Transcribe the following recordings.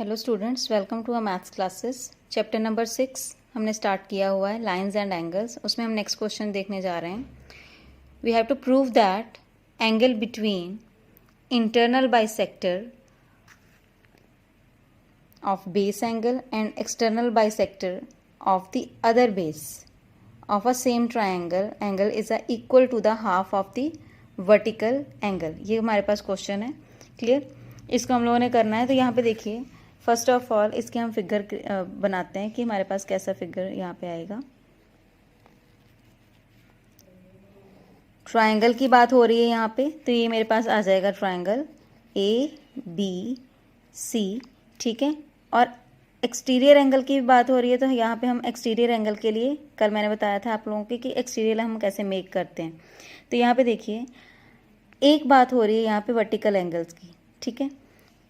Hello students, welcome to a maths classes. Chapter number 6 हमने start किया हुआ है, लाइंस एंड एंगल्स। उसमें हम नेक्स्ट क्वेश्चन देखने जा रहे हैं। We have to prove that angle between internal bisector of base angle and external bisector of the other base of a same triangle angle is equal to the half of the vertical angle. ये हमारे पास question है। Clear? इसको हम लोगों ने करना है। तो यहाँ पे देखिए, फर्स्ट ऑफ ऑल इसके हम फिगर बनाते हैं कि हमारे पास कैसा फिगर यहाँ पे आएगा। ट्राइंगल की बात हो रही है यहाँ पे, तो ये मेरे पास आ जाएगा ट्राइंगल ABC, ठीक है। और एक्सटीरियर एंगल की बात हो रही है, तो यहाँ पे हम एक्सटीरियर एंगल के लिए कल मैंने बताया था आप लोगों को कि एक्सटीरियर हम कैसे मेक करते हैं। तो यहाँ पे देखिए, एक बात हो रही है यहाँ पे वर्टिकल एंगल्स की, ठीक है।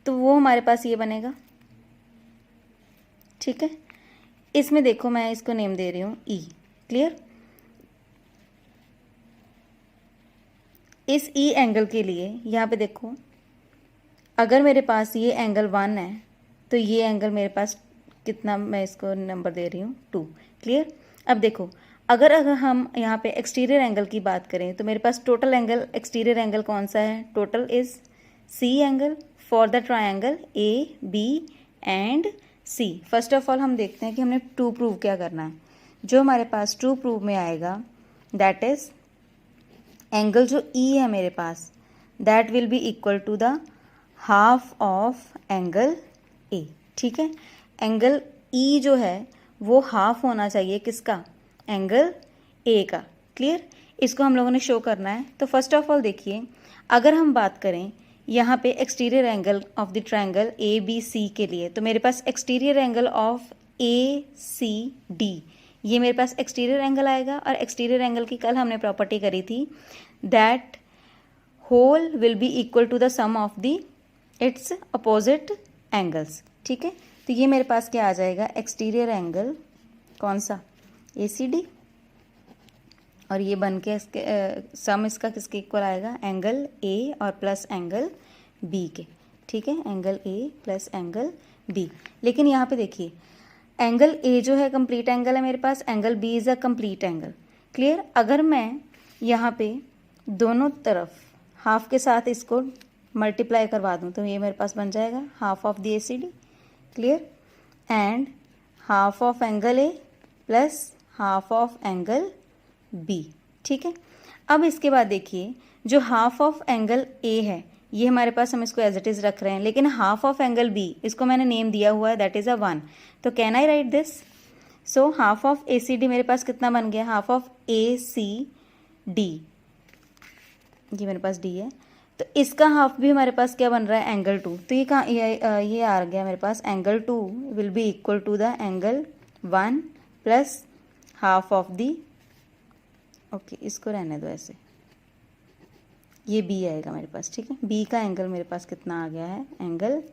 तो वो हमारे पास ये बनेगा, ठीक है। इसमें देखो, मैं इसको नेम दे रही हूँ E। क्लियर? इस E एंगल के लिए यहाँ पे देखो, अगर मेरे पास ये एंगल 1 है तो ये एंगल मेरे पास कितना, मैं इसको नंबर दे रही हूँ 2। क्लियर? अब देखो, अगर हम यहाँ पे एक्सटीरियर एंगल की बात करें तो मेरे पास टोटल एंगल एक्सटीरियर एंगल कौन सा है? Total is C angle for the triangle AB and C। First of all हम देखते हैं कि हमने टू प्रूव क्या करना है। जो हमारे पास टू प्रूव में आएगा, दैट इज एंगल जो E है मेरे पास, that will be equal to the half of angle A, ठीक है। एंगल E जो है वो हाफ होना चाहिए किसका? एंगल A का। क्लियर? इसको हम लोगों ने शो करना है। तो फर्स्ट ऑफ ऑल देखिए, अगर हम बात करें यहाँ पे exterior angle of the triangle ABC के लिए, तो मेरे पास एक्सटीरियर एंगल ऑफ ACD, ये मेरे पास एक्सटीरियर एंगल आएगा। और एक्सटीरियर एंगल की कल हमने प्रॉपर्टी करी थी, that whole will be equal to the sum of the its opposite angles, ठीक है। तो ये मेरे पास क्या आ जाएगा? एक्सटीरियर एंगल कौन सा? ACD, और ये बन के इसके सम इसका किसके इक्वल आएगा? एंगल A और प्लस एंगल B के, ठीक है। Angle A plus angle B। लेकिन यहाँ पे देखिए, एंगल A जो है कंप्लीट एंगल है मेरे पास, angle B is a complete angle. Clear? अगर मैं यहाँ पे दोनों तरफ हाफ के साथ इसको मल्टीप्लाई करवा दूँ तो ये मेरे पास बन जाएगा half of the ACD। Clear? And half of angle A plus half of angle B, ठीक है। अब इसके बाद देखिए, जो हाफ ऑफ एंगल A है ये हमारे पास, हम इसको एज इट इज रख रहे हैं, लेकिन हाफ ऑफ एंगल B इसको मैंने नेम दिया हुआ है, दैट इज अ 1। तो can I right this? So half of ACD मेरे पास कितना बन गया? हाफ ऑफ ACD, ये मेरे पास D है, तो इसका हाफ भी हमारे पास क्या बन रहा है? एंगल 2। तो ये कहाँ, ये आ गया मेरे पास, angle 2 will be equal to the angle 1 plus half of the, okay इसको रहने दो ऐसे, ये B आएगा मेरे पास, ठीक है। B का एंगल मेरे पास कितना आ गया है? एंगल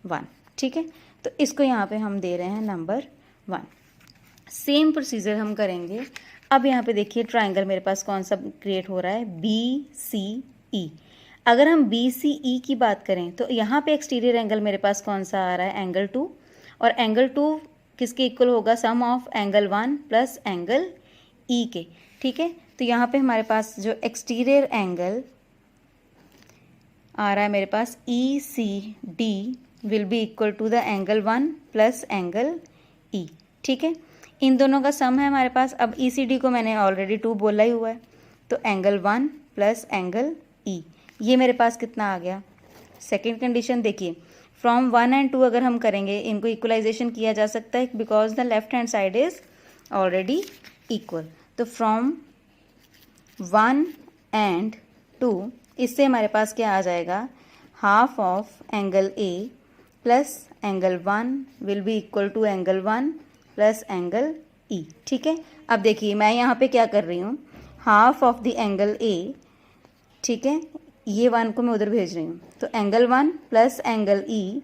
1, ठीक है। तो इसको यहाँ पे हम दे रहे हैं नंबर 1। सेम प्रोसीजर हम करेंगे। अब यहाँ पे देखिए, ट्राइंगल मेरे पास कौन सा क्रिएट हो रहा है? BCE। अगर हम BCE की बात करें तो यहाँ पे एक्सटीरियर एंगल मेरे पास कौन सा आ रहा है? एंगल 2। और एंगल 2 किसके इक्वल होगा? Sum of angle 1 plus angle E के, ठीक है। तो यहाँ पे हमारे पास जो एक्सटीरियर एंगल आ रहा है मेरे पास ECD will be equal to the angle 1 plus angle E, ठीक है। इन दोनों का सम है हमारे पास। अब ECD को मैंने ऑलरेडी 2 बोला ही हुआ है, तो एंगल 1 प्लस एंगल E, ये मेरे पास कितना आ गया? सेकेंड कंडीशन देखिए, फ्रॉम 1 एंड 2 अगर हम करेंगे, इनको इक्वलाइजेशन किया जा सकता है because the left hand side is already equal. तो फ्रॉम 1 एंड 2, इससे हमारे पास क्या आ जाएगा? Half of angle A plus angle 1 will be equal to angle 1 plus angle E, ठीक है। अब देखिए, मैं यहाँ पे क्या कर रही हूँ? Half of the angle A, ठीक है, ये 1 को मैं उधर भेज रही हूँ, तो angle 1 plus angle E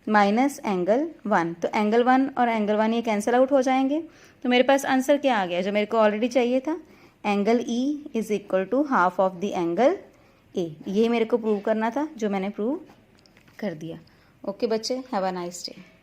minus angle 1, तो एंगल 1 और एंगल 1 ये कैंसिल आउट हो जाएंगे। तो मेरे पास आंसर क्या आ गया जो मेरे को ऑलरेडी चाहिए था? Angle E is equal to half of the angle A। ये मेरे को प्रूव करना था, जो मैंने प्रूव कर दिया। ओके बच्चे, हैव अ नाइस डे।